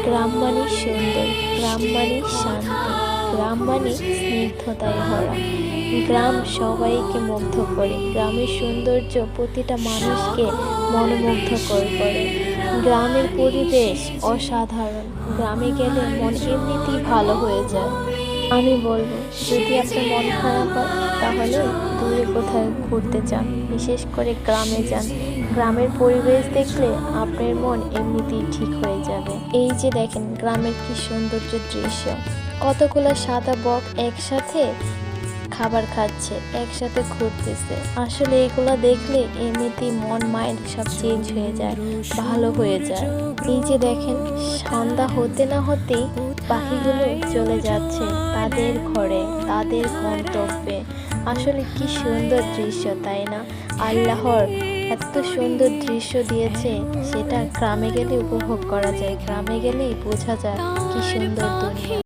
গ্রাম মানে সুন্দর, গ্রাম মানে শান্তি, গ্রাম মানে স্নিগ্ধতায় ভরা। গ্রাম সবাইকে মুগ্ধ করে, গ্রামের সৌন্দর্য প্রতিটা মানুষকে মনোমুগ্ধকর করে। গ্রামের পরিবেশ অসাধারণ, গ্রামে গেলে মন এমনিতেই ভালো হয়ে যায়। আমি বলবো, যদি আপনার মন খারাপ হয় তাহলে দূরে কোথাও ঘুরতে যান, বিশেষ করে গ্রামে যান। গ্রামের পরিবেশ দেখলে আপনার মন এমনিতেই ঠিক হয়ে যাবে। এই যে দেখেন গ্রামের কি সৌন্দর্য দৃশ্য, কতগুলো সাদা বক একসাথে খাবার খাচ্ছে, একসাথে ঘুরতেছে। আসলে এগুলো দেখলে এমনিতেই মন মাইন্ড সব চেঞ্জ হয়ে যায়, ভালো হয়ে যায়। এই যে দেখেন সন্ধ্যা হতে না হতেই পাখিগুলো চলে যাচ্ছে তাদের ঘরে, তাদের গন্তব্যে। আসলে কি সুন্দর দৃশ্য, তাই না? আল্লাহর এত সুন্দর দৃশ্য দিয়েছে, সেটা গ্রামে গেলে উপভোগ করা যায়, গ্রামে গেলেই বোঝা যায় কি সুন্দর দুনিয়া।